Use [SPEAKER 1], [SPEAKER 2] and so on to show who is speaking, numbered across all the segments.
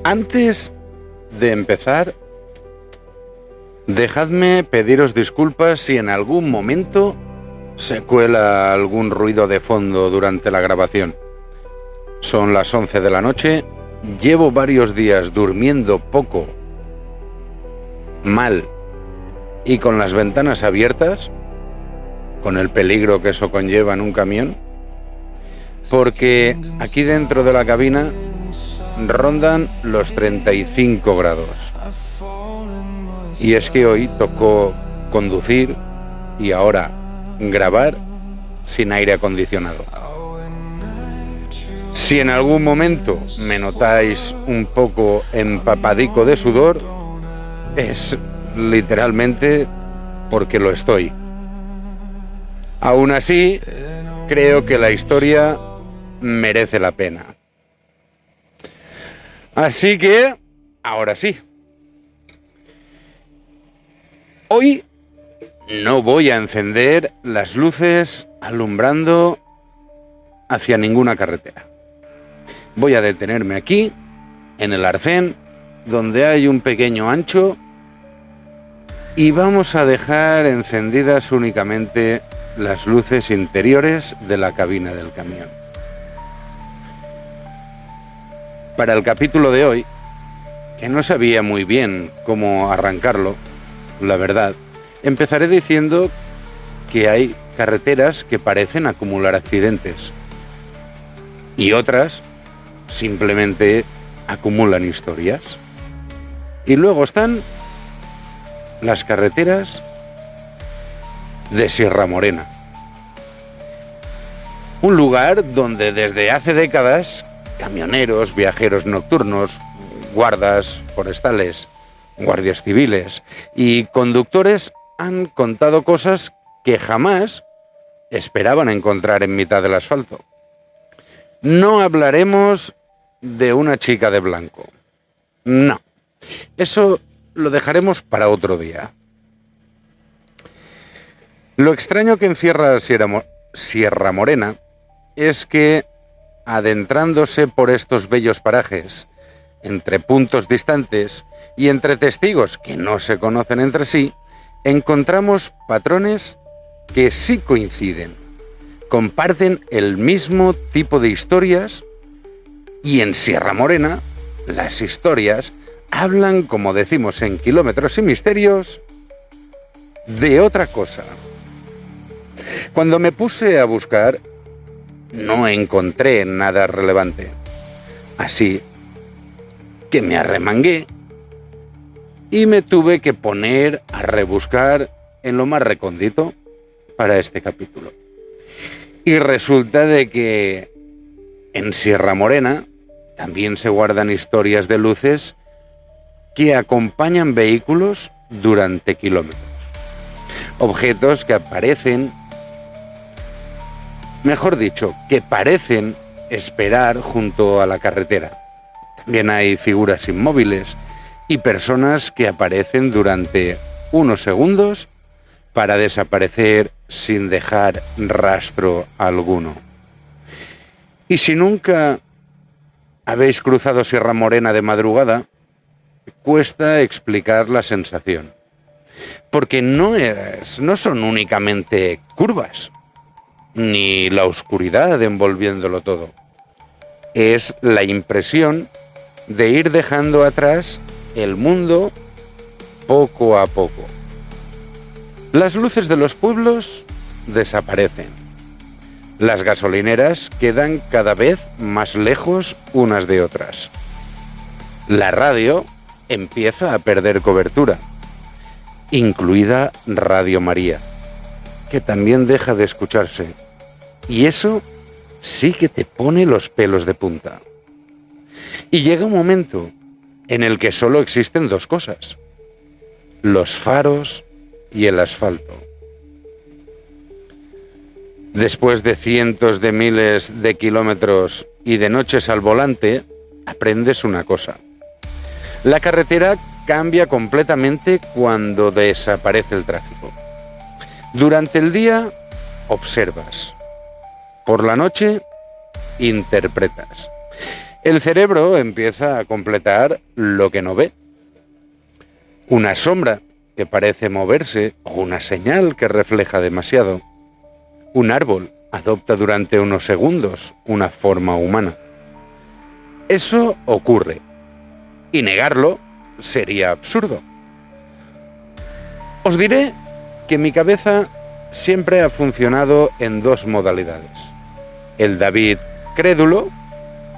[SPEAKER 1] Antes de empezar, dejadme pediros disculpas si en algún momento se cuela algún ruido de fondo durante la grabación. Son las 11 de la noche, llevo varios días durmiendo poco, mal y con las ventanas abiertas, con el peligro que eso conlleva en un camión, porque aquí dentro de la cabina rondan los 35 grados. Y es que hoy tocó conducir y ahora grabar sin aire acondicionado. Si en algún momento me notáis un poco empapadico de sudor, es literalmente porque lo estoy. Aún así, creo que la historia merece la pena. Así que, ahora sí. Hoy no voy a encender las luces alumbrando hacia ninguna carretera. Voy a detenerme aquí, en el arcén, donde hay un pequeño ancho, y vamos a dejar encendidas únicamente las luces interiores de la cabina del camión. Para el capítulo de hoy, que no sabía muy bien cómo arrancarlo, la verdad, empezaré diciendo que hay carreteras que parecen acumular accidentes y otras simplemente acumulan historias. Y luego están las carreteras de Sierra Morena, un lugar donde desde hace décadas camioneros, viajeros nocturnos, guardas forestales, guardias civiles y conductores han contado cosas que jamás esperaban encontrar en mitad del asfalto. No hablaremos de una chica de blanco. No. Eso lo dejaremos para otro día. Lo extraño que encierra Sierra Morena es que, adentrándose por estos bellos parajes, entre puntos distantes y entre testigos que no se conocen entre sí, encontramos patrones que sí coinciden, comparten el mismo tipo de historias, y en Sierra Morena las historias hablan, como decimos en Kilómetros y Misterios, de otra cosa. Cuando me puse a buscar, no encontré nada relevante. Así que me arremangué y me tuve que poner a rebuscar en lo más recóndito para este capítulo. Y resulta de que en Sierra Morena también se guardan historias de luces que acompañan vehículos durante kilómetros. Objetos que aparecen, mejor dicho, que parecen esperar junto a la carretera. También hay figuras inmóviles y personas que aparecen durante unos segundos para desaparecer sin dejar rastro alguno. Y si nunca habéis cruzado Sierra Morena de madrugada, cuesta explicar la sensación. Porque no son únicamente curvas, ni la oscuridad envolviéndolo todo. Es la impresión de ir dejando atrás el mundo poco a poco. Las luces de los pueblos desaparecen. Las gasolineras quedan cada vez más lejos unas de otras. La radio empieza a perder cobertura, incluida Radio María, que también deja de escucharse. Y eso sí que te pone los pelos de punta. Y llega un momento en el que solo existen dos cosas: los faros y el asfalto. Después de cientos de miles de kilómetros y de noches al volante, aprendes una cosa: la carretera cambia completamente cuando desaparece el tráfico. Durante el día observas, por la noche interpretas. El cerebro empieza a completar lo que no ve. Una sombra que parece moverse o una señal que refleja demasiado. Un árbol adopta durante unos segundos una forma humana. Eso ocurre, y negarlo sería absurdo. Os diré que mi cabeza siempre ha funcionado en dos modalidades: el David crédulo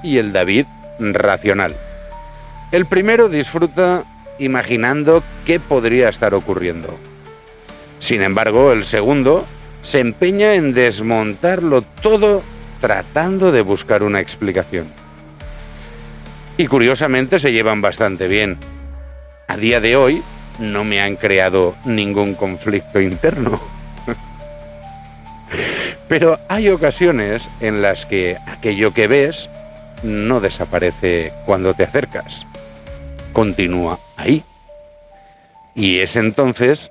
[SPEAKER 1] y el David racional. El primero disfruta imaginando qué podría estar ocurriendo. Sin embargo, el segundo se empeña en desmontarlo todo tratando de buscar una explicación. Y curiosamente se llevan bastante bien. A día de hoy no me han creado ningún conflicto interno. Pero hay ocasiones en las que aquello que ves no desaparece cuando te acercas. Continúa ahí. Y es entonces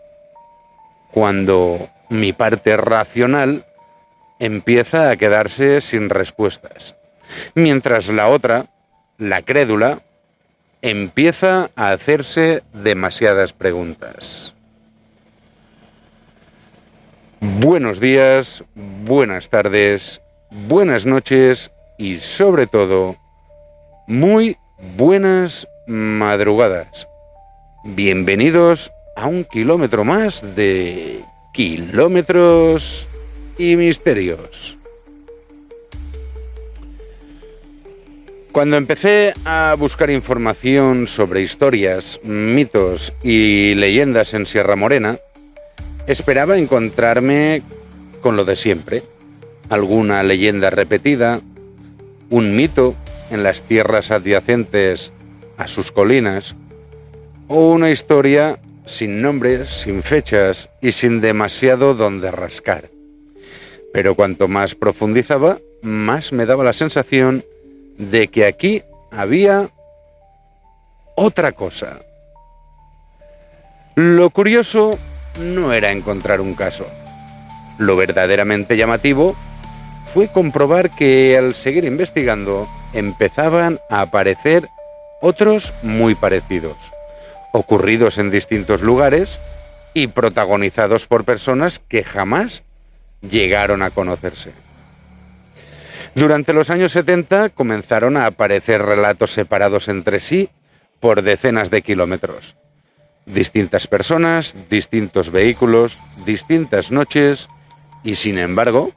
[SPEAKER 1] cuando mi parte racional empieza a quedarse sin respuestas, mientras la otra, la crédula, empieza a hacerse demasiadas preguntas. Buenos días, buenas tardes, buenas noches y sobre todo, muy buenas madrugadas. Bienvenidos a un kilómetro más de Kilómetros y Misterios. Cuando empecé a buscar información sobre historias, mitos y leyendas en Sierra Morena, esperaba encontrarme con lo de siempre: alguna leyenda repetida, un mito en las tierras adyacentes a sus colinas, o una historia sin nombres, sin fechas y sin demasiado donde rascar. Pero cuanto más profundizaba, más me daba la sensación de que aquí había otra cosa. Lo curioso no era encontrar un caso. Lo verdaderamente llamativo fue comprobar que al seguir investigando empezaban a aparecer otros muy parecidos, ocurridos en distintos lugares y protagonizados por personas que jamás llegaron a conocerse. Durante los años 70 comenzaron a aparecer relatos separados entre sí por decenas de kilómetros. Distintas personas, distintos vehículos, distintas noches, y sin embargo,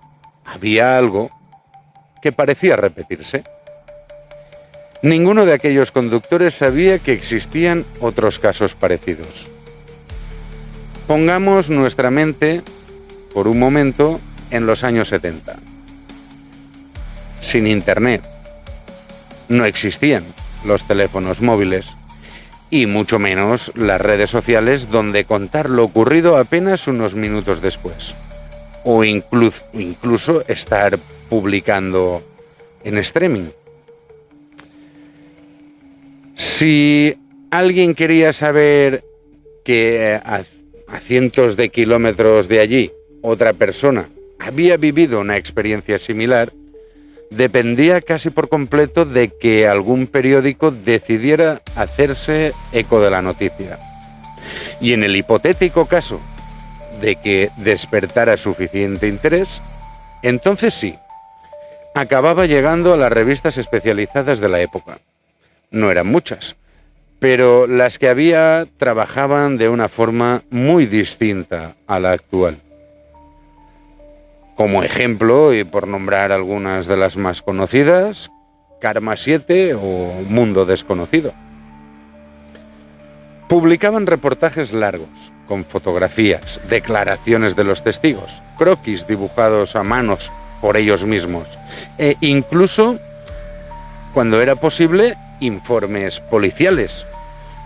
[SPEAKER 1] había algo que parecía repetirse. Ninguno de aquellos conductores sabía que existían otros casos parecidos. Pongamos nuestra mente, por un momento, en los años 70. Sin internet, no existían los teléfonos móviles y mucho menos las redes sociales donde contar lo ocurrido apenas unos minutos después, o incluso estar publicando en streaming. Si alguien quería saber que a cientos de kilómetros de allí otra persona había vivido una experiencia similar, dependía casi por completo de que algún periódico decidiera hacerse eco de la noticia. Y en el hipotético caso de que despertara suficiente interés, entonces sí, acababa llegando a las revistas especializadas de la época. No eran muchas, pero las que había trabajaban de una forma muy distinta a la actual. Como ejemplo, y por nombrar algunas de las más conocidas, Karma 7 o Mundo Desconocido. Publicaban reportajes largos, con fotografías, declaraciones de los testigos, croquis dibujados a manos por ellos mismos, e incluso, cuando era posible, informes policiales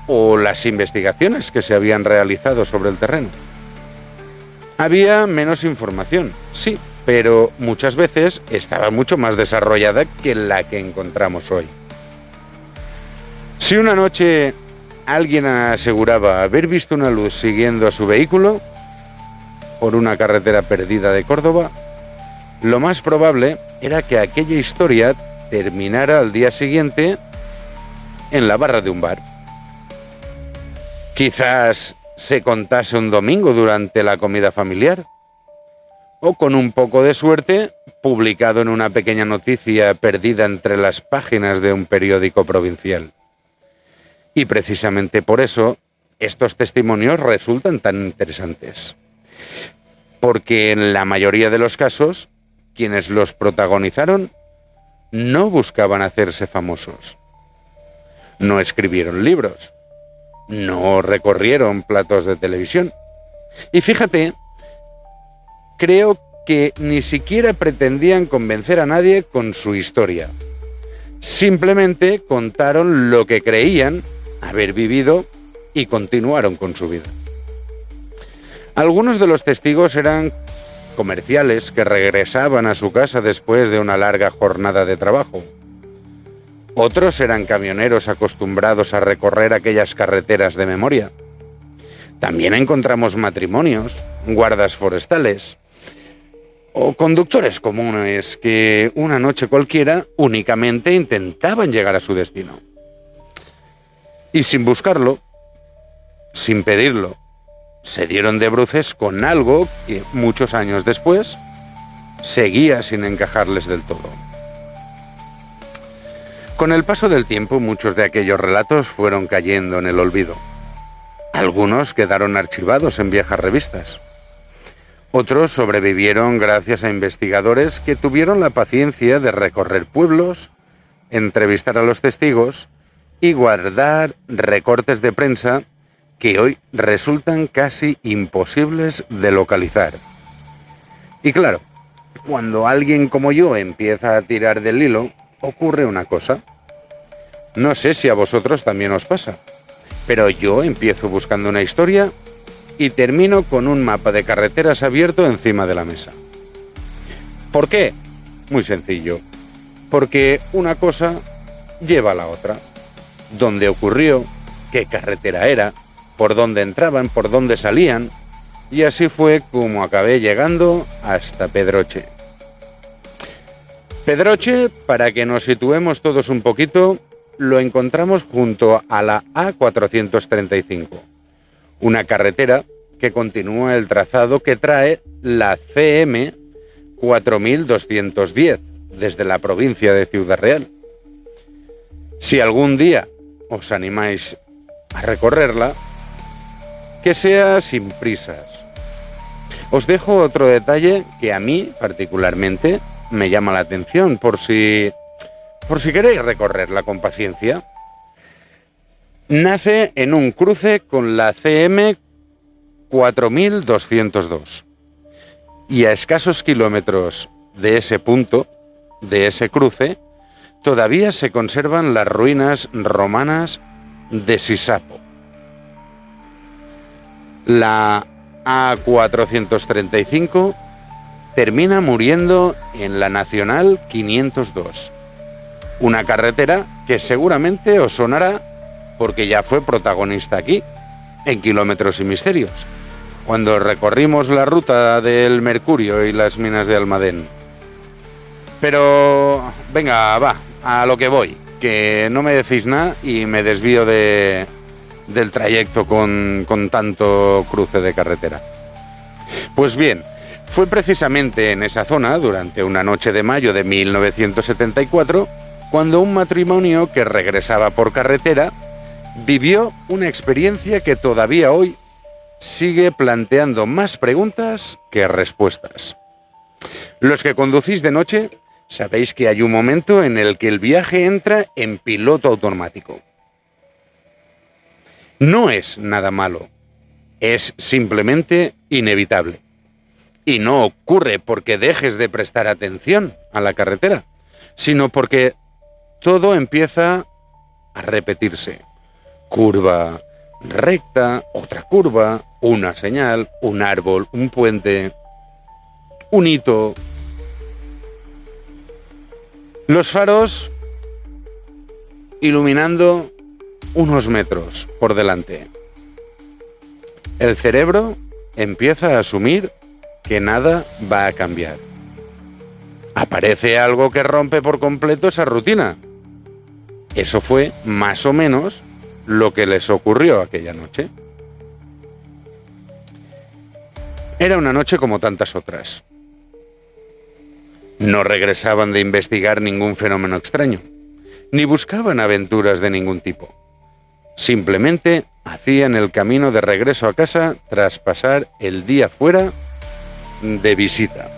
[SPEAKER 1] o las investigaciones que se habían realizado sobre el terreno. Había menos información, sí, pero muchas veces estaba mucho más desarrollada que la que encontramos hoy. Si una noche alguien aseguraba haber visto una luz siguiendo a su vehículo por una carretera perdida de Córdoba, lo más probable era que aquella historia terminara al día siguiente en la barra de un bar. Quizás se contase un domingo durante la comida familiar, o con un poco de suerte, publicado en una pequeña noticia perdida entre las páginas de un periódico provincial. Y precisamente por eso, estos testimonios resultan tan interesantes. Porque en la mayoría de los casos, quienes los protagonizaron no buscaban hacerse famosos. No escribieron libros. No recorrieron platos de televisión. Y fíjate, creo que ni siquiera pretendían convencer a nadie con su historia. Simplemente contaron lo que creían haber vivido y continuaron con su vida. Algunos de los testigos eran comerciales que regresaban a su casa después de una larga jornada de trabajo. Otros eran camioneros acostumbrados a recorrer aquellas carreteras de memoria. También encontramos matrimonios, guardas forestales o conductores comunes que una noche cualquiera únicamente intentaban llegar a su destino. Y sin buscarlo, sin pedirlo, se dieron de bruces con algo que muchos años después seguía sin encajarles del todo. Con el paso del tiempo, muchos de aquellos relatos fueron cayendo en el olvido. Algunos quedaron archivados en viejas revistas. Otros sobrevivieron gracias a investigadores que tuvieron la paciencia de recorrer pueblos, entrevistar a los testigos y guardar recortes de prensa que hoy resultan casi imposibles de localizar. Y claro, cuando alguien como yo empieza a tirar del hilo, ocurre una cosa. No sé si a vosotros también os pasa, pero yo empiezo buscando una historia y termino con un mapa de carreteras abierto encima de la mesa. ¿Por qué? Muy sencillo. Porque una cosa lleva a la otra. ¿Dónde ocurrió? ¿Qué carretera era? ¿Por dónde entraban? ¿Por dónde salían? Y así fue como acabé llegando hasta Pedroche. Pedroche, para que nos situemos todos un poquito, lo encontramos junto a la A435, una carretera que continúa el trazado que trae la CM 4210 desde la provincia de Ciudad Real. Si algún día os animáis a recorrerla, que sea sin prisas. Os dejo otro detalle que a mí particularmente me llama la atención por si queréis recorrerla con paciencia. Nace en un cruce con la CM 4202 y a escasos kilómetros de ese punto, de ese cruce, todavía se conservan las ruinas romanas de Sisapo. La A435 termina muriendo en la Nacional 502, una carretera que seguramente os sonará porque ya fue protagonista aquí, en Kilómetros y Misterios, cuando recorrimos la ruta del Mercurio y las minas de Almadén. Pero venga, va, a lo que voy, que no me decís nada y me desvío del trayecto con tanto cruce de carretera. Pues bien, fue precisamente en esa zona, durante una noche de mayo de 1974, cuando un matrimonio que regresaba por carretera vivió una experiencia que todavía hoy sigue planteando más preguntas que respuestas. Los que conducís de noche sabéis que hay un momento en el que el viaje entra en piloto automático. No es nada malo, es simplemente inevitable. Y no ocurre porque dejes de prestar atención a la carretera, sino porque todo empieza a repetirse. Curva, recta, otra curva, una señal, un árbol, un puente, un hito. Los faros iluminando unos metros por delante. El cerebro empieza a asumir que nada va a cambiar. aparece algo que rompe por completo esa rutina. Eso fue más o menos lo que les ocurrió aquella noche. Era una noche como tantas otras. No regresaban de investigar ningún fenómeno extraño, ni buscaban aventuras de ningún tipo. Simplemente hacían el camino de regreso a casa tras pasar el día fuera de visita.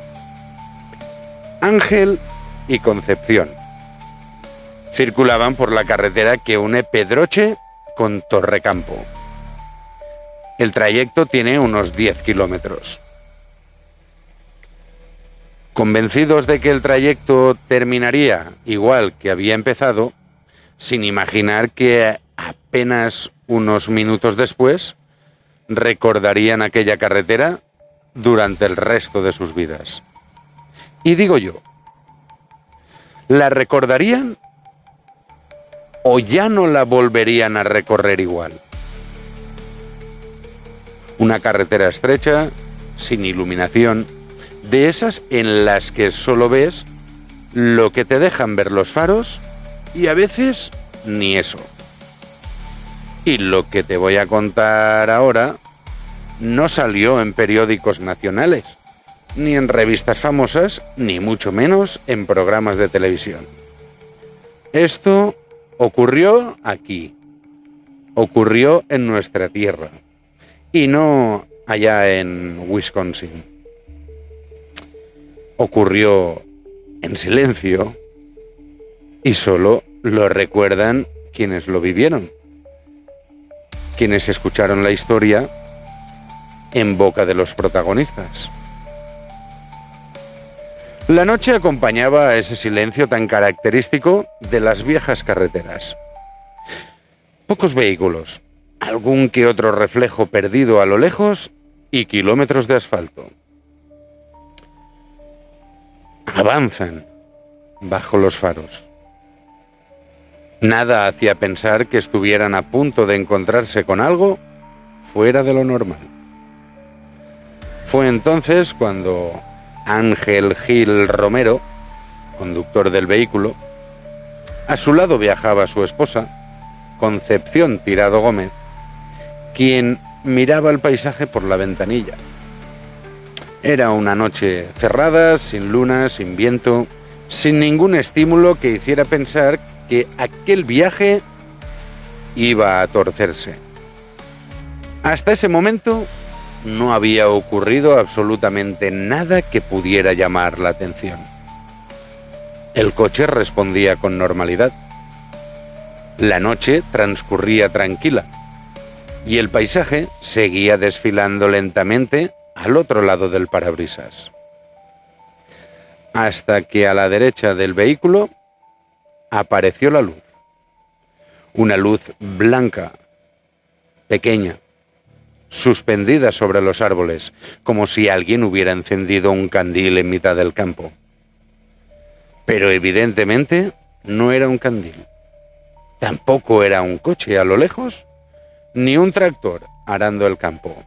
[SPEAKER 1] Ángel y Concepción circulaban por la carretera que une Pedroche con Torrecampo. El trayecto tiene unos 10 kilómetros. Convencidos de que el trayecto terminaría igual que había empezado, sin imaginar que apenas unos minutos después recordarían aquella carretera durante el resto de sus vidas. Y digo yo, ¿la recordarían o ya no la volverían a recorrer igual? Una carretera estrecha, sin iluminación, de esas en las que solo ves lo que te dejan ver los faros y a veces ni eso. Y lo que te voy a contar ahora no salió en periódicos nacionales, ni en revistas famosas, ni mucho menos en programas de televisión. Esto ocurrió aquí, ocurrió en nuestra tierra, y no allá en Wisconsin. Ocurrió en silencio y solo lo recuerdan quienes lo vivieron, quienes escucharon la historia en boca de los protagonistas. La noche acompañaba a ese silencio tan característico de las viejas carreteras. Pocos vehículos, algún que otro reflejo perdido a lo lejos y kilómetros de asfalto. Avanzan bajo los faros. Nada hacía pensar que estuvieran a punto de encontrarse con algo fuera de lo normal. Fue entonces cuando Ángel Gil Romero, conductor del vehículo, a su lado viajaba su esposa, Concepción Tirado Gómez, quien miraba el paisaje por la ventanilla. Era una noche cerrada, sin luna, sin viento, sin ningún estímulo que hiciera pensar que aquel viaje iba a torcerse. Hasta ese momento no había ocurrido absolutamente nada que pudiera llamar la atención. El coche respondía con normalidad. La noche transcurría tranquila y el paisaje seguía desfilando lentamente al otro lado del parabrisas. Hasta que a la derecha del vehículo apareció la luz. Una luz blanca, pequeña, suspendida sobre los árboles, como si alguien hubiera encendido un candil en mitad del campo. Pero evidentemente no era un candil. Tampoco era un coche a lo lejos, ni un tractor arando el campo.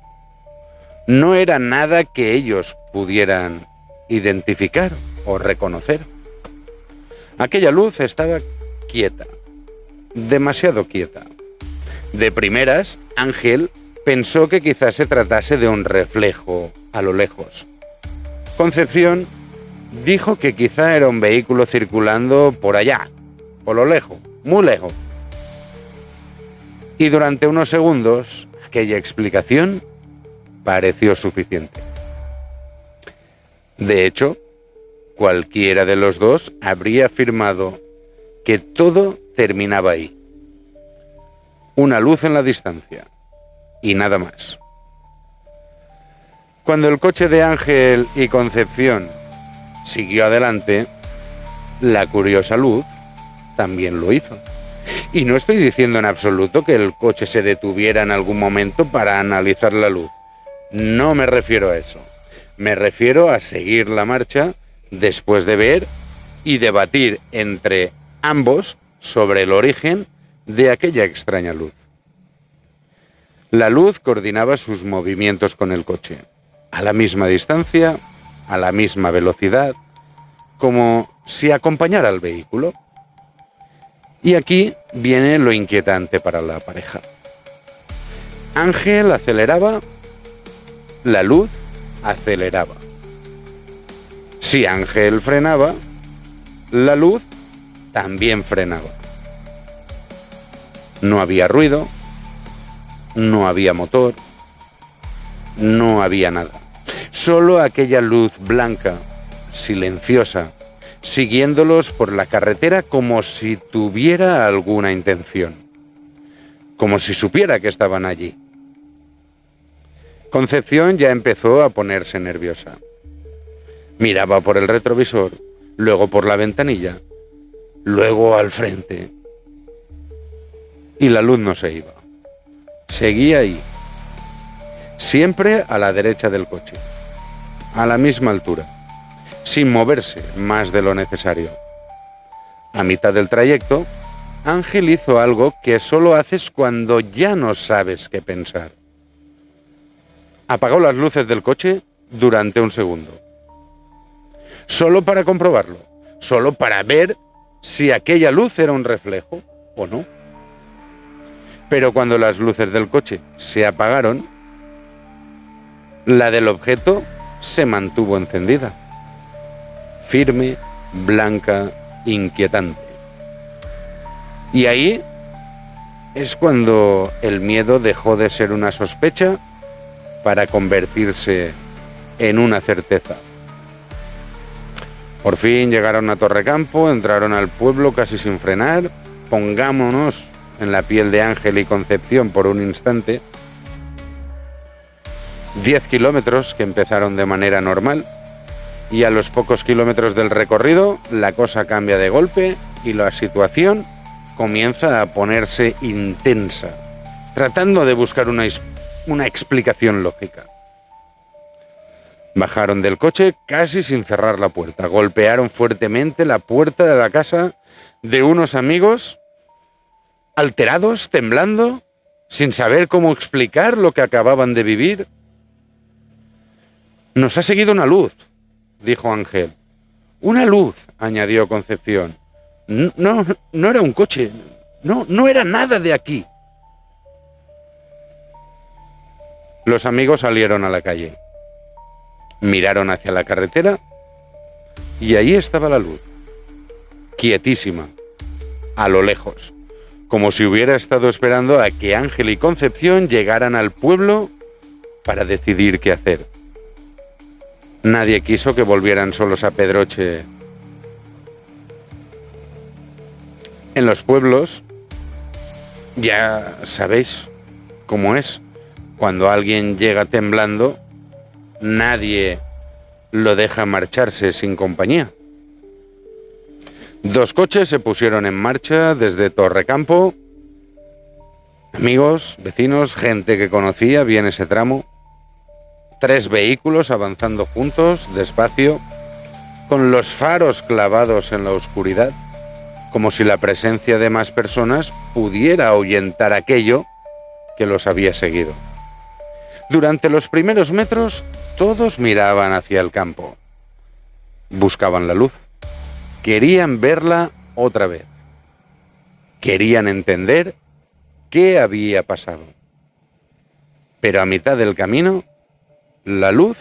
[SPEAKER 1] No era nada que ellos pudieran identificar o reconocer. Aquella luz estaba quieta, demasiado quieta. De primeras, Ángel pensó que quizás se tratase de un reflejo a lo lejos. Concepción dijo que quizá era un vehículo circulando por allá, por lo lejos, muy lejos. Y durante unos segundos, aquella explicación pareció suficiente. De hecho, cualquiera de los dos habría afirmado que todo terminaba ahí. Una luz en la distancia y nada más. Cuando el coche de Ángel y Concepción siguió adelante, la curiosa luz también lo hizo. Y no estoy diciendo en absoluto que el coche se detuviera en algún momento para analizar la luz. No me refiero a eso. Me refiero a seguir la marcha después de ver y debatir entre ambos sobre el origen de aquella extraña luz. La luz coordinaba sus movimientos con el coche, a la misma distancia, a la misma velocidad, como si acompañara al vehículo. Y aquí viene lo inquietante para la pareja. Ángel aceleraba, la luz aceleraba. Si Ángel frenaba, la luz también frenaba. No había ruido, no había motor, no había nada. Solo aquella luz blanca, silenciosa, siguiéndolos por la carretera como si tuviera alguna intención, como si supiera que estaban allí. Concepción ya empezó a ponerse nerviosa. Miraba por el retrovisor, luego por la ventanilla, luego al frente. Y la luz no se iba. Seguía ahí, siempre a la derecha del coche, a la misma altura, sin moverse más de lo necesario. A mitad del trayecto, Ángel hizo algo que solo haces cuando ya no sabes qué pensar. Apagó las luces del coche durante un segundo. Solo para comprobarlo, solo para ver si aquella luz era un reflejo o no. Pero cuando las luces del coche se apagaron, la del objeto se mantuvo encendida. Firme, blanca, inquietante. Y ahí es cuando el miedo dejó de ser una sospecha para convertirse en una certeza. Por fin llegaron a Torrecampo, entraron al pueblo casi sin frenar. Pongámonos en la piel de Ángel y Concepción por un instante. 10 kilómetros que empezaron de manera normal y a los pocos kilómetros del recorrido la cosa cambia de golpe y la situación comienza a ponerse intensa, tratando de buscar una explicación lógica. Bajaron del coche casi sin cerrar la puerta, golpearon fuertemente la puerta de la casa de unos amigos, alterados, temblando, sin saber cómo explicar lo que acababan de vivir. «Nos ha seguido una luz», dijo Ángel. «Una luz», añadió Concepción. No era un coche, no era nada de aquí». Los amigos salieron a la calle, miraron hacia la carretera y ahí estaba la luz, quietísima, a lo lejos, como si hubiera estado esperando a que Ángel y Concepción llegaran al pueblo para decidir qué hacer. Nadie quiso que volvieran solos a Pedroche. En los pueblos, ya sabéis cómo es. Cuando alguien llega temblando, nadie lo deja marcharse sin compañía. 2 coches se pusieron en marcha desde Torrecampo. Amigos, vecinos, gente que conocía bien ese tramo. 3 vehículos avanzando juntos, despacio, con los faros clavados en la oscuridad, como si la presencia de más personas pudiera ahuyentar aquello que los había seguido. Durante los primeros metros, todos miraban hacia el campo. Buscaban la luz. Querían verla otra vez. Querían entender qué había pasado. Pero a mitad del camino, la luz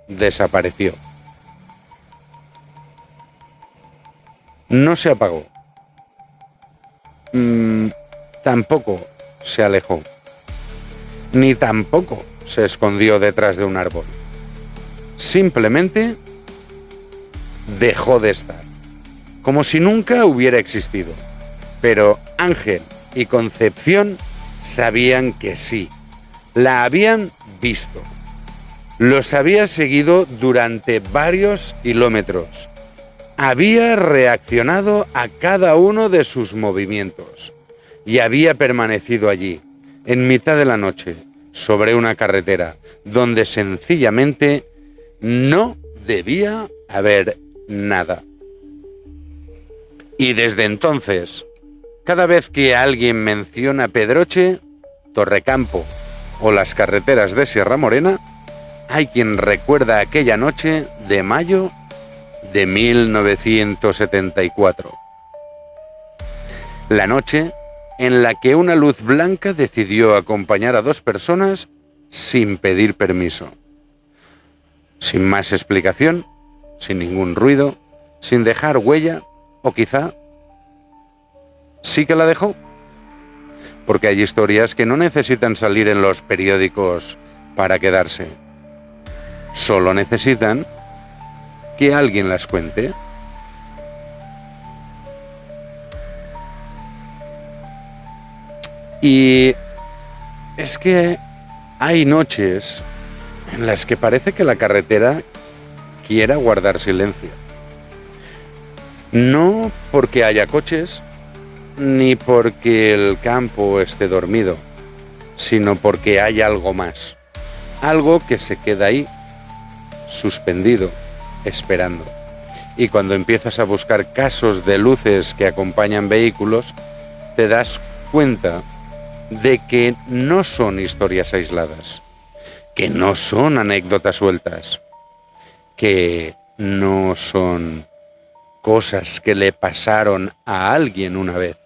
[SPEAKER 1] desapareció. No se apagó. Tampoco se alejó. Ni tampoco se escondió detrás de un árbol. Simplemente dejó de estar, como si nunca hubiera existido. Pero Ángel y Concepción sabían que sí, la habían visto. Los había seguido durante varios kilómetros. Había reaccionado a cada uno de sus movimientos y había permanecido allí, en mitad de la noche, sobre una carretera, donde sencillamente no debía haber nada. Y desde entonces, cada vez que alguien menciona Pedroche, Torrecampo o las carreteras de Sierra Morena, hay quien recuerda aquella noche de mayo de 1974. La noche en la que una luz blanca decidió acompañar a dos personas sin pedir permiso. Sin más explicación, sin ningún ruido, sin dejar huella, o quizá sí que la dejó. Porque hay historias que no necesitan salir en los periódicos para quedarse. Solo necesitan que alguien las cuente. Y es que hay noches en las que parece que la carretera quiera guardar silencio. No porque haya coches, ni porque el campo esté dormido, sino porque hay algo más. Algo que se queda ahí, suspendido, esperando. Y cuando empiezas a buscar casos de luces que acompañan vehículos, te das cuenta de que no son historias aisladas, que no son anécdotas sueltas, que no son cosas que le pasaron a alguien una vez.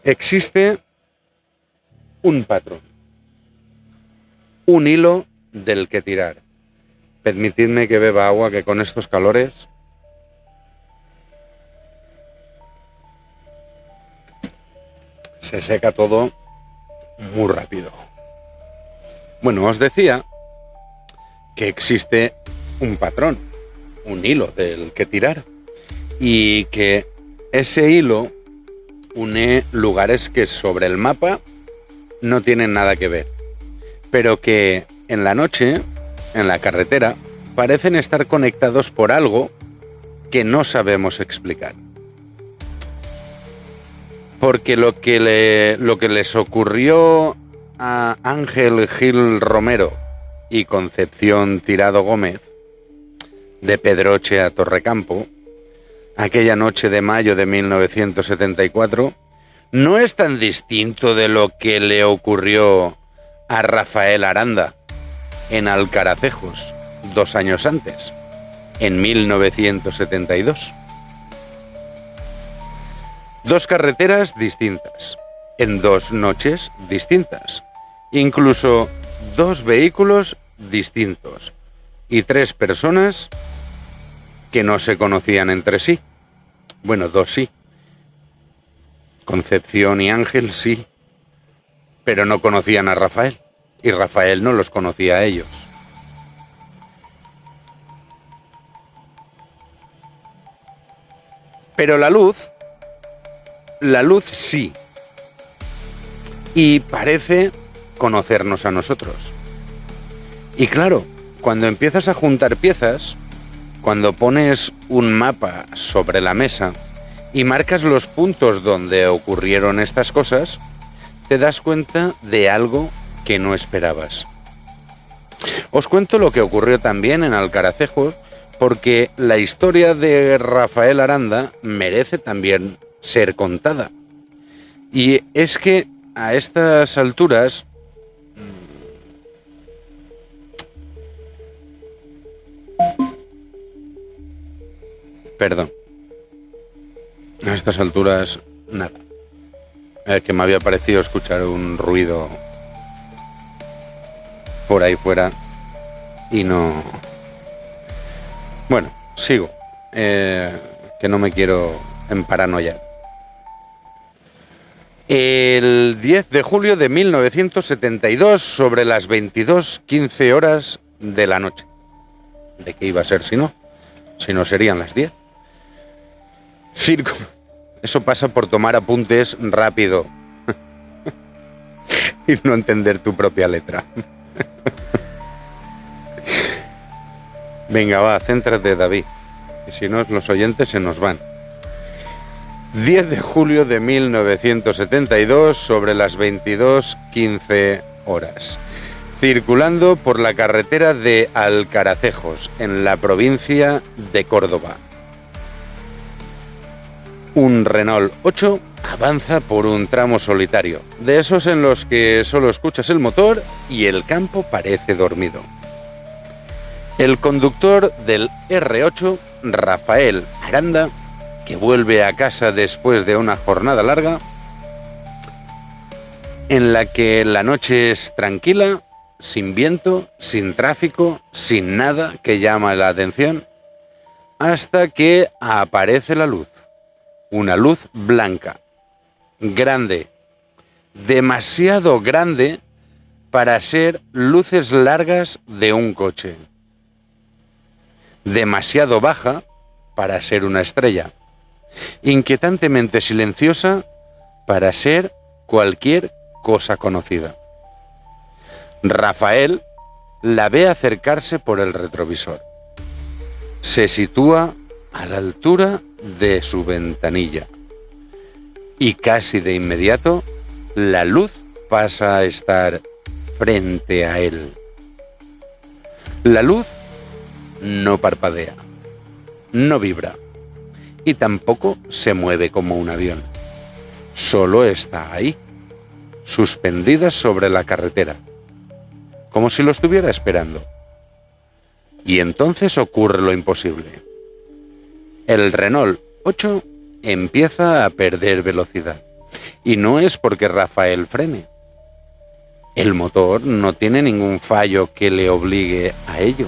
[SPEAKER 1] Existe un patrón, un hilo del que tirar. Permitidme que beba agua, que con estos calores se seca todo muy rápido. Bueno, os decía que existe un patrón, un hilo del que tirar, y que ese hilo une lugares que sobre el mapa no tienen nada que ver, pero que en la noche, en la carretera, parecen estar conectados por algo que no sabemos explicar. Porque lo que les ocurrió a Ángel Gil Romero y Concepción Tirado Gómez, de Pedroche a Torrecampo, aquella noche de mayo de 1974, no es tan distinto de lo que le ocurrió a Rafael Aranda en Alcaracejos 2 años antes, en 1972. Dos carreteras distintas, en 2 noches distintas, incluso 2 vehículos distintos y 3 personas que no se conocían entre sí. Bueno, 2 sí. Concepción y Ángel sí, pero no conocían a Rafael, y Rafael no los conocía a ellos. Pero la luz sí, y parece conocernos a nosotros. Y claro, cuando empiezas a juntar piezas, cuando pones un mapa sobre la mesa y marcas los puntos donde ocurrieron estas cosas, te das cuenta de algo que no esperabas. Os cuento lo que ocurrió también en Alcaracejos, porque la historia de Rafael Aranda merece también ser contada. Y es que a estas alturas a estas alturas nada, que me había parecido escuchar un ruido por ahí fuera y no. Bueno, sigo, que no me quiero emparanoiar. El 10 de julio de 1972, sobre las 22:15 horas de la noche. ¿De qué iba a ser si no? Si no serían las 10. Eso pasa por tomar apuntes rápido y no entender tu propia letra. Venga, va, céntrate, David, que si no los oyentes se nos van. 10 de julio de 1972, sobre las 22:15 horas. Circulando por la carretera de Alcaracejos, en la provincia de Córdoba. Un Renault 8 avanza por un tramo solitario, de esos en los que solo escuchas el motor y el campo parece dormido. El conductor del R8, Rafael Aranda, que vuelve a casa después de una jornada larga, en la que la noche es tranquila, sin viento, sin tráfico, sin nada que llama la atención, hasta que aparece la luz. Una luz blanca, grande, demasiado grande para ser luces largas de un coche. Demasiado baja para ser una estrella. Inquietantemente silenciosa para ser cualquier cosa conocida. Rafael la ve acercarse por el retrovisor. Se sitúa a la altura de su ventanilla y casi de inmediato la luz pasa a estar frente a él. La luz no parpadea, no vibra y tampoco se mueve como un avión. Solo está ahí, suspendida sobre la carretera, como si lo estuviera esperando. Y entonces ocurre lo imposible. El Renault 8 empieza a perder velocidad. Y no es porque Rafael frene. El motor no tiene ningún fallo que le obligue a ello.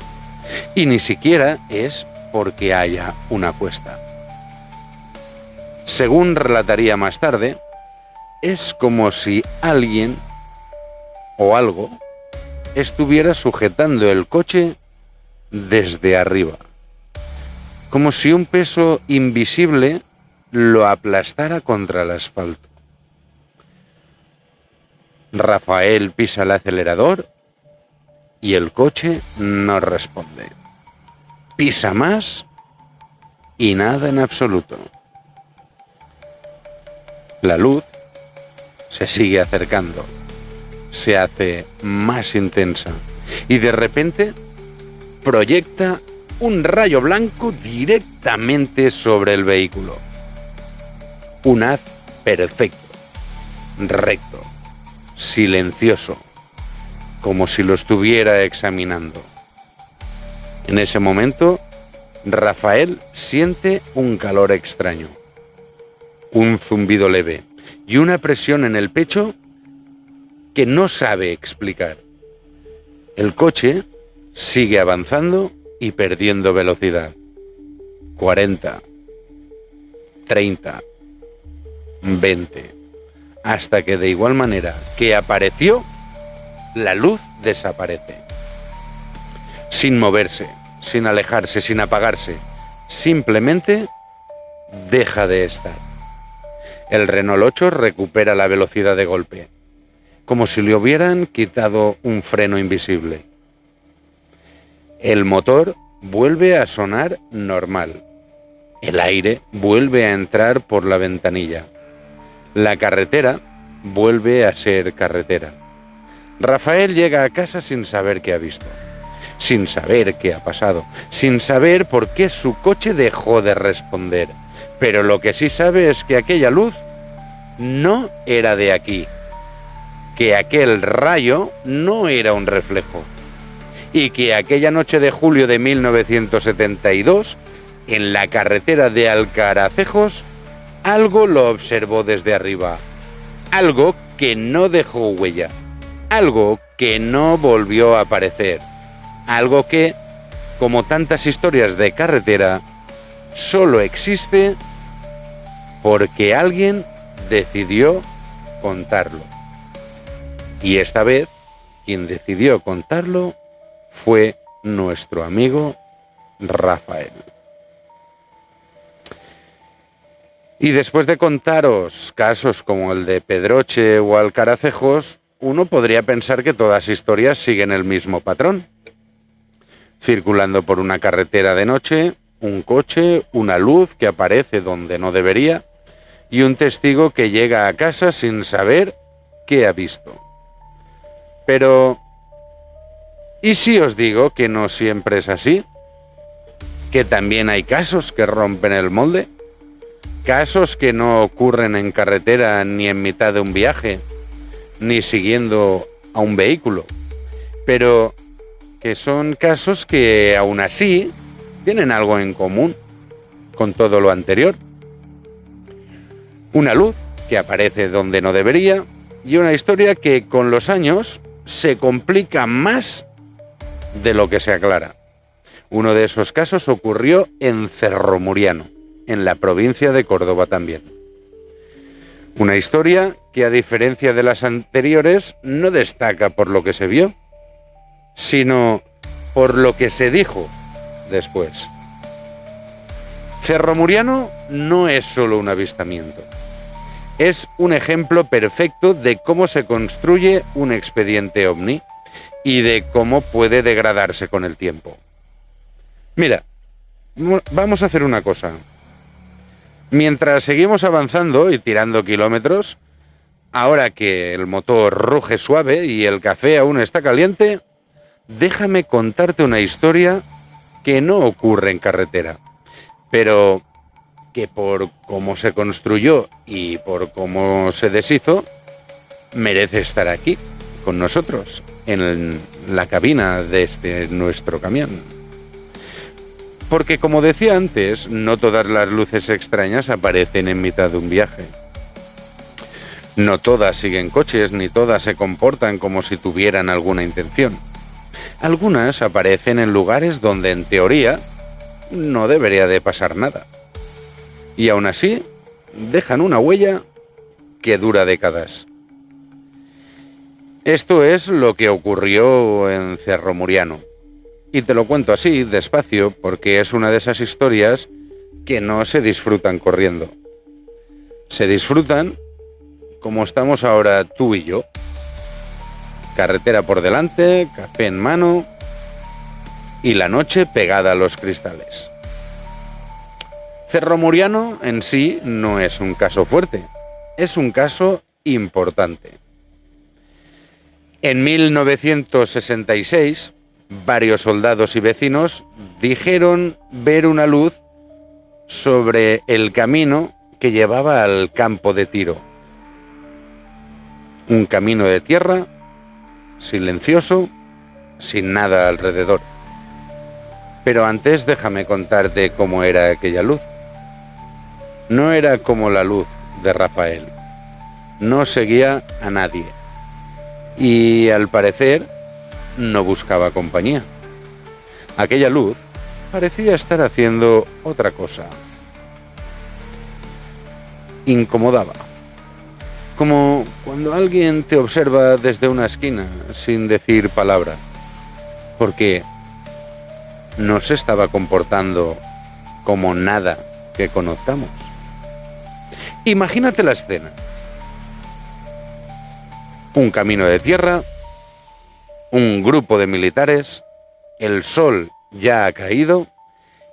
[SPEAKER 1] Y ni siquiera es porque haya una cuesta. Según relataría más tarde, es como si alguien o algo estuviera sujetando el coche desde arriba, como si un peso invisible lo aplastara contra el asfalto. Rafael pisa el acelerador y el coche no responde. Pisa más y nada en absoluto. La luz se sigue acercando, se hace más intensa y de repente proyecta un rayo blanco directamente sobre el vehículo. Un haz perfecto, recto, silencioso, como si lo estuviera examinando. En ese momento, Rafael siente un calor extraño, un zumbido leve y una presión en el pecho que no sabe explicar. El coche sigue avanzando y perdiendo velocidad. 40, 30, 20, hasta que de igual manera que apareció, la luz desaparece. Sin moverse, sin alejarse, sin apagarse, simplemente deja de estar. El Renault 8 recupera la velocidad de golpe, como si le hubieran quitado un freno invisible. El motor vuelve a sonar normal. El aire vuelve a entrar por la ventanilla. La carretera vuelve a ser carretera. Rafael llega a casa sin saber qué ha visto, sin saber qué ha pasado, sin saber por qué su coche dejó de responder. Pero lo que sí sabe es que aquella luz no era de aquí, que aquel rayo no era un reflejo, y que aquella noche de julio de 1972, en la carretera de Alcaracejos, algo lo observó desde arriba, algo que no dejó huella, algo que no volvió a aparecer, algo que, como tantas historias de carretera, solo existe porque alguien decidió contarlo. Y esta vez, quien decidió contarlo fue nuestro amigo Rafael. Y después de contaros casos como el de Pedroche o Alcaracejos, uno podría pensar que todas historias siguen el mismo patrón. Circulando por una carretera de noche, un coche, una luz que aparece donde no debería y un testigo que llega a casa sin saber qué ha visto. Pero, ¿y si os digo que no siempre es así? ¿Que también hay casos que rompen el molde? Casos que no ocurren en carretera ni en mitad de un viaje, ni siguiendo a un vehículo, pero que son casos que aún así tienen algo en común con todo lo anterior. Una luz que aparece donde no debería y una historia que con los años se complica más de lo que se aclara. Uno de esos casos ocurrió en Cerro Muriano, en la provincia de Córdoba también. Una historia que, a diferencia de las anteriores, no destaca por lo que se vio, sino por lo que se dijo después. Cerro Muriano no es solo un avistamiento. Es un ejemplo perfecto de cómo se construye un expediente OVNI y de cómo puede degradarse con el tiempo. Mira, vamos a hacer una cosa. Mientras seguimos avanzando y tirando kilómetros, ahora que el motor ruge suave y el café aún está caliente, déjame contarte una historia que no ocurre en carretera, pero que por cómo se construyó y por cómo se deshizo, merece estar aquí con nosotros, en la cabina de nuestro camión. Porque, como decía antes, no todas las luces extrañas aparecen en mitad de un viaje. No todas siguen coches, ni todas se comportan como si tuvieran alguna intención. Algunas aparecen en lugares donde, en teoría, no debería de pasar nada. Y aún así, dejan una huella que dura décadas. Esto es lo que ocurrió en Cerro Muriano. Y te lo cuento así, despacio, porque es una de esas historias que no se disfrutan corriendo. Se disfrutan como estamos ahora tú y yo. Carretera por delante, café en mano y la noche pegada a los cristales. Cerro Muriano en sí no es un caso fuerte, es un caso importante. En 1966, varios soldados y vecinos dijeron ver una luz sobre el camino que llevaba al campo de tiro. Un camino de tierra, silencioso, sin nada alrededor. Pero antes déjame contarte cómo era aquella luz. No era como la luz de Rafael. No seguía a nadie. Y al parecer no buscaba compañía. Aquella luz parecía estar haciendo otra cosa. Incomodaba. Como cuando alguien te observa desde una esquina sin decir palabra. Porque no se estaba comportando como nada que conozcamos. Imagínate la escena. Un camino de tierra, un grupo de militares, el sol ya ha caído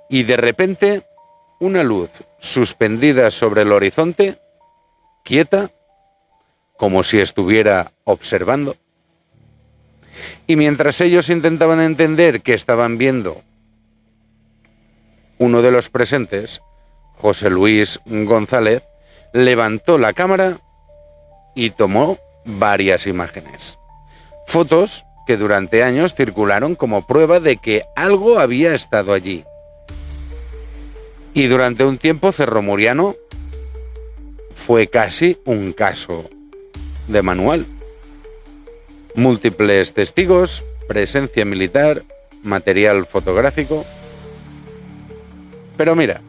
[SPEAKER 1] y de repente una luz suspendida sobre el horizonte, quieta, como si estuviera observando. Y mientras ellos intentaban entender qué estaban viendo, uno de los presentes, José Luis González, levantó la cámara y tomó varias imágenes. Fotos que durante años circularon como prueba de que algo había estado allí. Y durante un tiempo Cerro Muriano fue casi un caso de manual. Múltiples testigos, presencia militar, material fotográfico. Pero mira,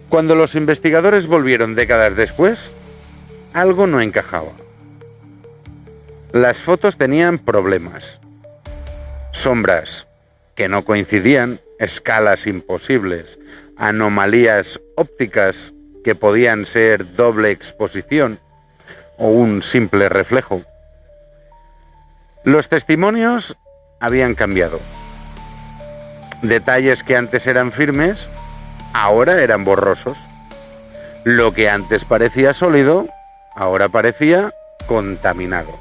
[SPEAKER 1] cuando los investigadores volvieron décadas después, algo no encajaba. Las fotos tenían problemas. Sombras que no coincidían, escalas imposibles, anomalías ópticas que podían ser doble exposición o un simple reflejo. Los testimonios habían cambiado. Detalles que antes eran firmes, ahora eran borrosos. Lo que antes parecía sólido, ahora parecía contaminado.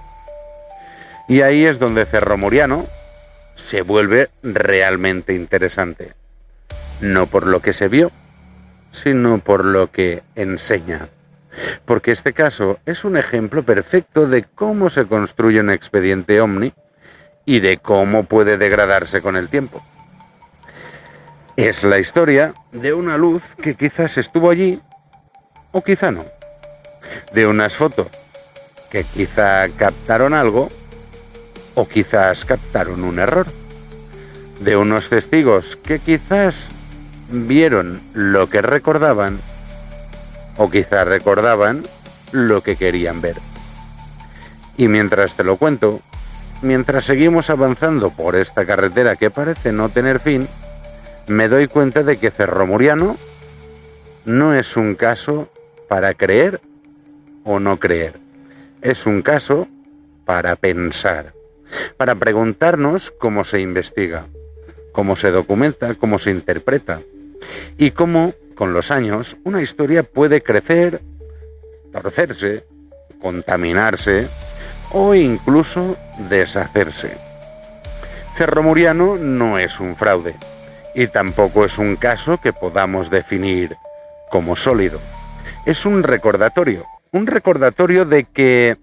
[SPEAKER 1] Y ahí es donde Cerro Muriano se vuelve realmente interesante. No por lo que se vio, sino por lo que enseña. Porque este caso es un ejemplo perfecto de cómo se construye un expediente OVNI y de cómo puede degradarse con el tiempo. Es la historia de una luz que quizás estuvo allí o quizá no. De unas fotos que quizá captaron algo o quizás captaron un error. De unos testigos que quizás vieron lo que recordaban o quizás recordaban lo que querían ver. Y mientras te lo cuento, mientras seguimos avanzando por esta carretera que parece no tener fin, me doy cuenta de que Cerro Muriano no es un caso para creer o no creer. Es un caso para pensar, para preguntarnos cómo se investiga, cómo se documenta, cómo se interpreta y cómo, con los años, una historia puede crecer, torcerse, contaminarse o incluso deshacerse. Cerro Muriano no es un fraude y tampoco es un caso que podamos definir como sólido. Es un recordatorio de que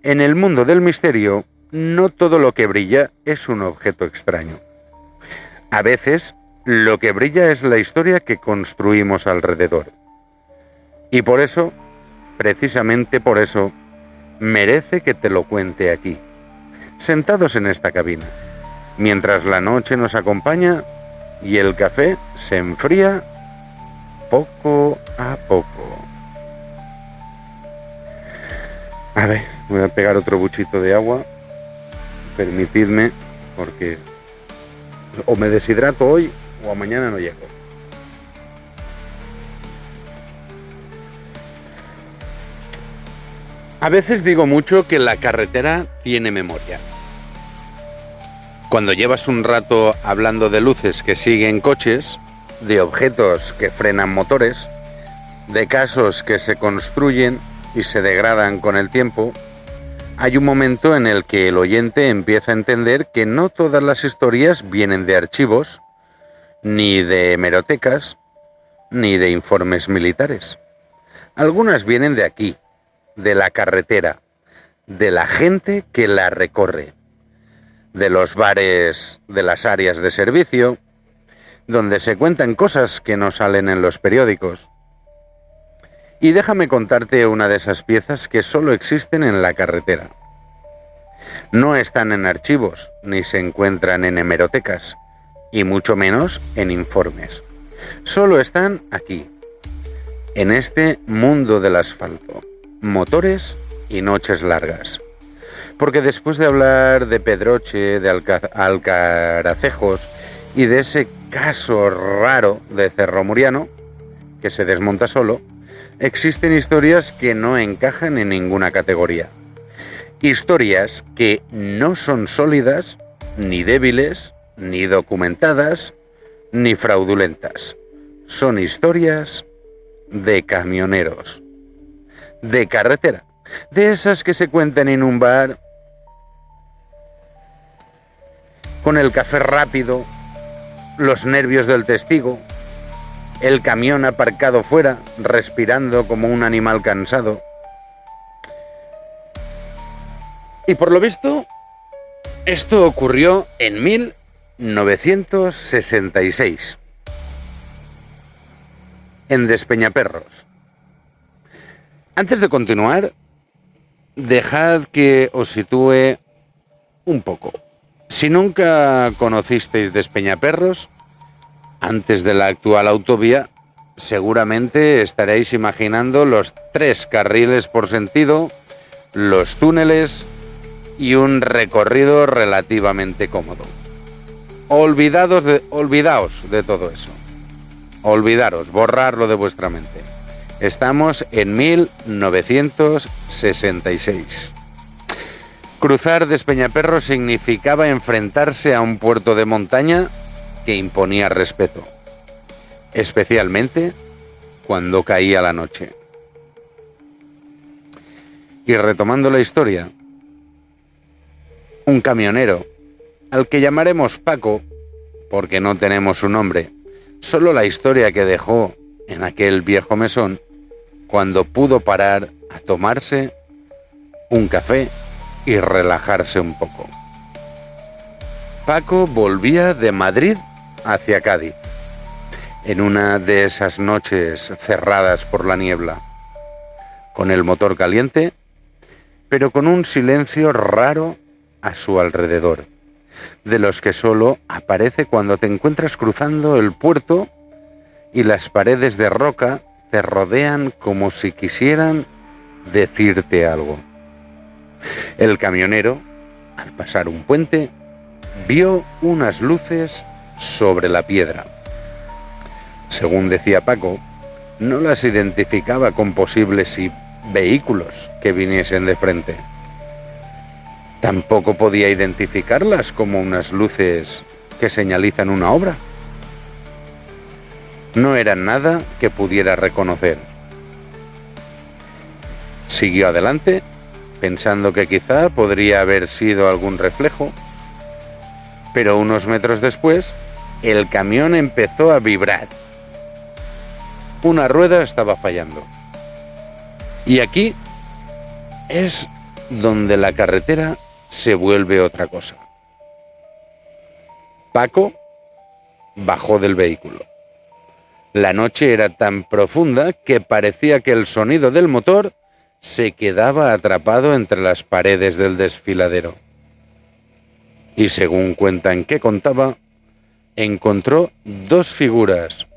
[SPEAKER 1] en el mundo del misterio no todo lo que brilla es un objeto extraño. A veces lo que brilla es la historia que construimos alrededor. Y por eso, precisamente por eso, merece que te lo cuente aquí, sentados en esta cabina, mientras la noche nos acompaña y el café se enfría poco a poco. A ver, voy a pegar otro buchito de agua. Permitidme, porque o me deshidrato hoy o a mañana no llego. A veces digo mucho que la carretera tiene memoria. Cuando llevas un rato hablando de luces que siguen coches, de objetos que frenan motores, de casos que se construyen y se degradan con el tiempo, hay un momento en el que el oyente empieza a entender que no todas las historias vienen de archivos, ni de hemerotecas, ni de informes militares. Algunas vienen de aquí, de la carretera, de la gente que la recorre, de los bares de las áreas de servicio, donde se cuentan cosas que no salen en los periódicos. Y déjame contarte una de esas piezas que solo existen en la carretera. No están en archivos, ni se encuentran en hemerotecas, y mucho menos en informes. Solo están aquí, en este mundo del asfalto, motores y noches largas. Porque después de hablar de Pedroche, de Alcaracejos y de ese caso raro de Cerro Muriano, que se desmonta solo, existen historias que no encajan en ninguna categoría. Historias que no son sólidas, ni débiles, ni documentadas, ni fraudulentas. Son historias de camioneros, de carretera, de esas que se cuentan en un bar, con el café rápido, los nervios del testigo, el camión aparcado fuera, respirando como un animal cansado. Y por lo visto, esto ocurrió en 1966, en Despeñaperros. Antes de continuar, dejad que os sitúe un poco. Si nunca conocisteis Despeñaperros, antes de la actual autovía, seguramente estaréis imaginando los 3 carriles por sentido, los túneles y un recorrido relativamente cómodo. Olvidaos de todo eso. Olvidaros, borrarlo de vuestra mente. Estamos en 1966. Cruzar Despeñaperros significaba enfrentarse a un puerto de montaña que imponía respeto, especialmente cuando caía la noche. Y retomando la historia, un camionero, al que llamaremos Paco, porque no tenemos su nombre, solo la historia que dejó en aquel viejo mesón cuando pudo parar a tomarse un café y relajarse un poco. Paco volvía de Madrid hacia Cádiz, en una de esas noches cerradas por la niebla, con el motor caliente, pero con un silencio raro a su alrededor, de los que solo aparece cuando te encuentras cruzando el puerto y las paredes de roca te rodean como si quisieran decirte algo. El camionero, al pasar un puente, vio unas luces sobre la piedra. Según decía Paco, no las identificaba con posibles vehículos que viniesen de frente. Tampoco podía identificarlas como unas luces que señalizan una obra. No eran nada que pudiera reconocer. Siguió adelante, pensando que quizá podría haber sido algún reflejo, pero unos metros después, el camión empezó a vibrar. Una rueda estaba fallando. Y aquí es donde la carretera se vuelve otra cosa. Paco bajó del vehículo. La noche era tan profunda que parecía que el sonido del motor se quedaba atrapado entre las paredes del desfiladero. Y según cuentan que contaba, encontró dos figuras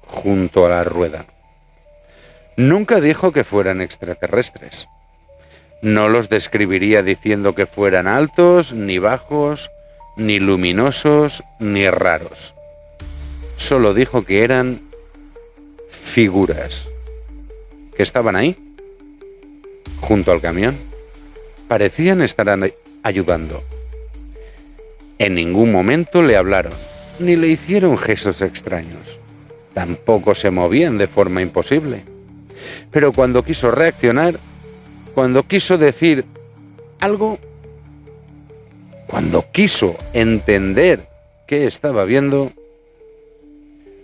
[SPEAKER 1] junto a la rueda. Nunca dijo que fueran extraterrestres. No los describiría diciendo que fueran altos, ni bajos, ni luminosos, ni raros. Solo dijo que eran figuras que estaban ahí, junto al camión. Parecían estar ayudando. En ningún momento le hablaron, ni le hicieron gestos extraños. Tampoco se movían de forma imposible. Pero cuando quiso reaccionar, cuando quiso decir algo, cuando quiso entender qué estaba viendo,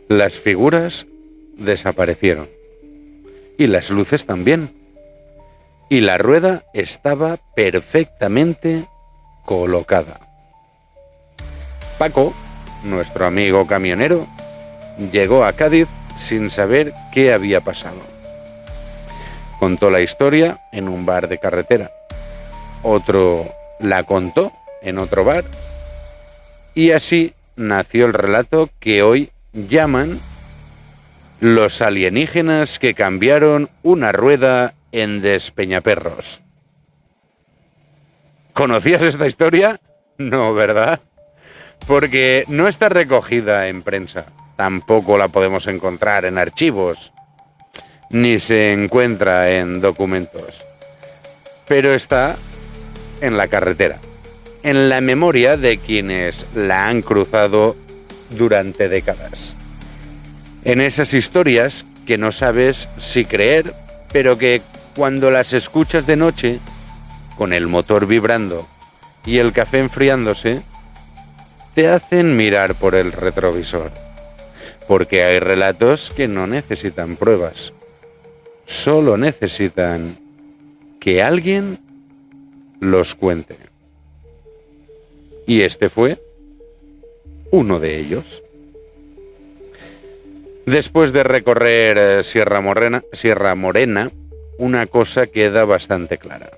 [SPEAKER 1] las figuras desaparecieron. Y las luces también. Y la rueda estaba perfectamente colocada. Paco, nuestro amigo camionero, llegó a Cádiz sin saber qué había pasado. Contó la historia en un bar de carretera. Otro la contó en otro bar. Y así nació el relato que hoy llaman los alienígenas que cambiaron una rueda en Despeñaperros. ¿Conocías esta historia? No, ¿verdad? Porque no está recogida en prensa. Tampoco la podemos encontrar en archivos, ni se encuentra en documentos. Pero está en la carretera, en la memoria de quienes la han cruzado durante décadas. En esas historias que no sabes si creer, pero que cuando las escuchas de noche, con el motor vibrando y el café enfriándose, te hacen mirar por el retrovisor. Porque hay relatos que no necesitan pruebas. Solo necesitan que alguien los cuente. Y este fue uno de ellos. Después de recorrer Sierra Morena, una cosa queda bastante clara.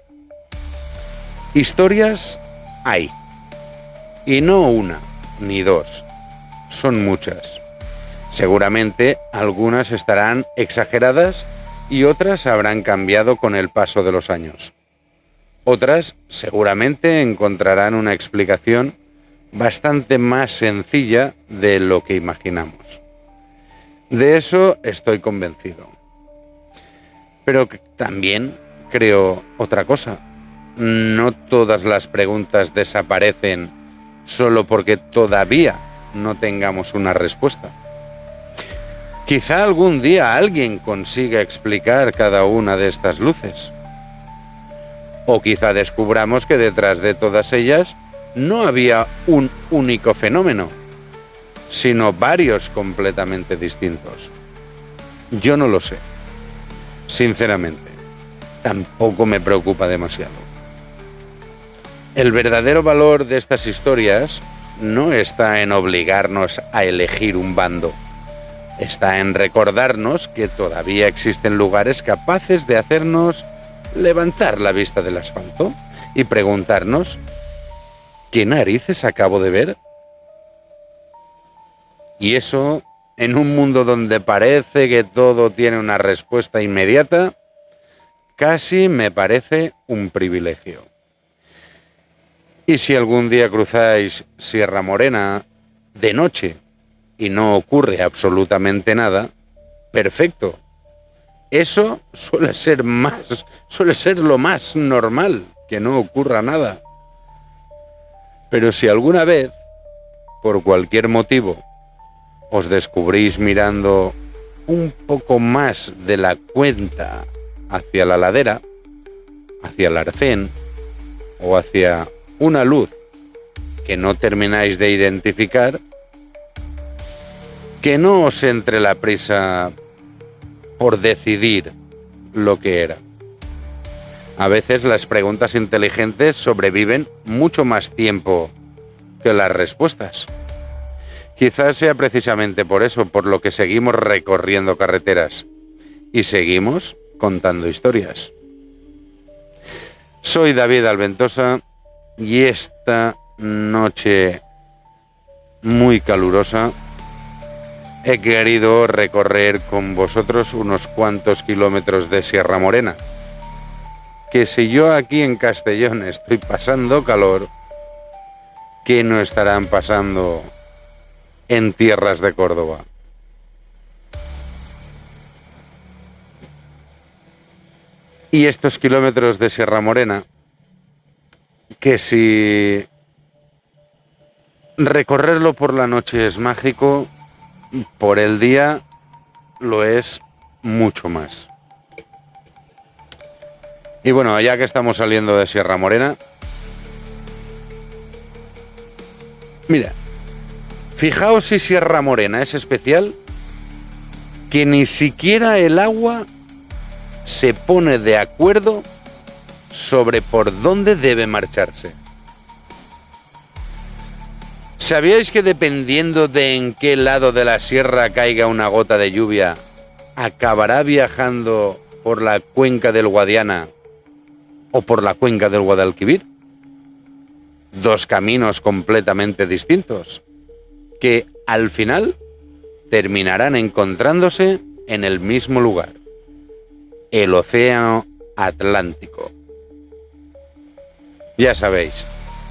[SPEAKER 1] Historias hay. Y no una, ni dos. Son muchas. Seguramente algunas estarán exageradas y otras habrán cambiado con el paso de los años. Otras seguramente encontrarán una explicación bastante más sencilla de lo que imaginamos. De eso estoy convencido. Pero también creo otra cosa. No todas las preguntas desaparecen solo porque todavía no tengamos una respuesta. Quizá algún día alguien consiga explicar cada una de estas luces. O quizá descubramos que detrás de todas ellas no había un único fenómeno, sino varios completamente distintos. Yo no lo sé. Sinceramente, tampoco me preocupa demasiado. El verdadero valor de estas historias no está en obligarnos a elegir un bando. Está en recordarnos que todavía existen lugares capaces de hacernos levantar la vista del asfalto y preguntarnos: ¿qué narices acabo de ver? Y eso, en un mundo donde parece que todo tiene una respuesta inmediata, casi me parece un privilegio. Y si algún día cruzáis Sierra Morena de noche y no ocurre absolutamente nada, perfecto. Eso suele ser lo más normal, que no ocurra nada. Pero si alguna vez, por cualquier motivo, os descubrís mirando un poco más de la cuenta hacia la ladera, hacia el arcén o hacia una luz que no termináis de identificar, que no os entre la prisa por decidir lo que era. A veces las preguntas inteligentes sobreviven mucho más tiempo que las respuestas. Quizás sea precisamente por eso por lo que seguimos recorriendo carreteras y seguimos contando historias. Soy David Alventosa y esta noche muy calurosa he querido recorrer con vosotros unos cuantos kilómetros de Sierra Morena, que si yo aquí en Castellón estoy pasando calor, ¿qué no estarán pasando en tierras de Córdoba? Y estos kilómetros de Sierra Morena, que si recorrerlo por la noche es mágico, por el día lo es mucho más. Y bueno, ya que estamos saliendo de Sierra Morena, mira, fijaos si Sierra Morena es especial, que ni siquiera el agua se pone de acuerdo sobre por dónde debe marcharse. ¿Sabíais que dependiendo de en qué lado de la sierra caiga una gota de lluvia, acabará viajando por la cuenca del Guadiana o por la cuenca del Guadalquivir? Dos caminos completamente distintos, que al final terminarán encontrándose en el mismo lugar, el Océano Atlántico. Ya sabéis,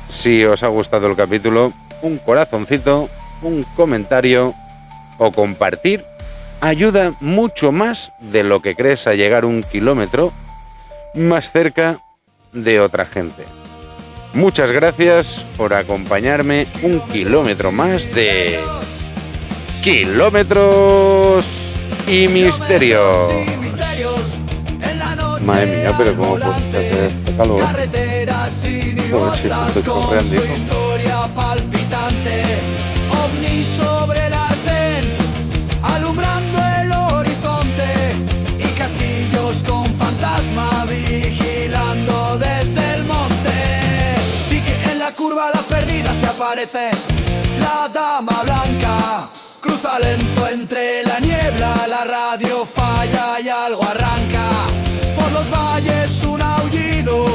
[SPEAKER 1] si os ha gustado el capítulo, un corazoncito, un comentario o compartir ayuda mucho más de lo que crees a llegar 1 kilómetro más cerca de otra gente. Muchas gracias por acompañarme 1 kilómetro más de Kilómetros y Misterio. Madre mía, pero cómo puede hacer este calor. Joder, si estoy corriendo.
[SPEAKER 2] Historia palpitante, ovni sobre el arcén, alumbrando el horizonte, y castillos con fantasma vigilando desde el monte. Y que en la curva la perdida se aparece la dama blanca. Cruza lento entre la niebla, la radio falla y algo arranca. Por los valles un aullido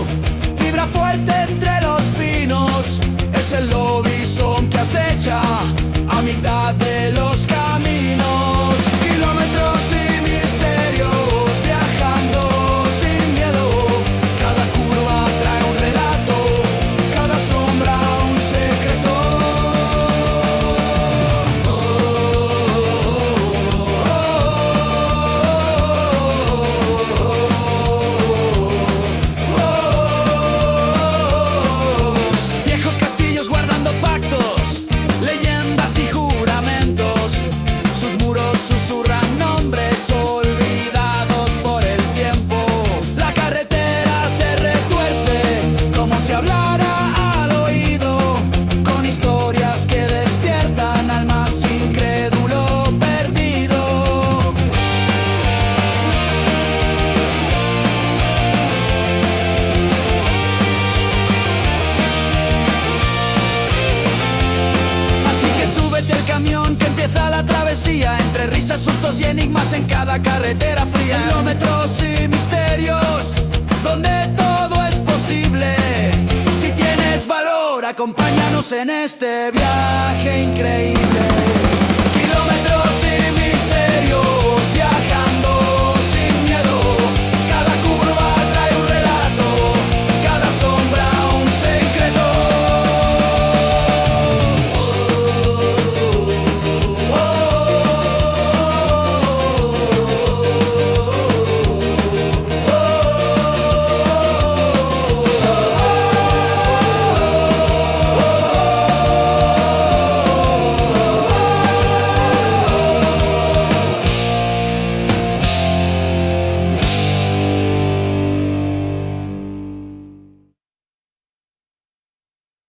[SPEAKER 2] vibra fuerte entre los pinos. Es el lobizón que acecha a mitad de los caminos. Kilómetros y misterios, viajando sin miedo. Cada curva trae un relato, cada sombra un secreto. Secretos y enigmas en cada carretera fría. Kilómetros y misterios donde todo es posible. Si tienes valor, acompáñanos en este viaje increíble.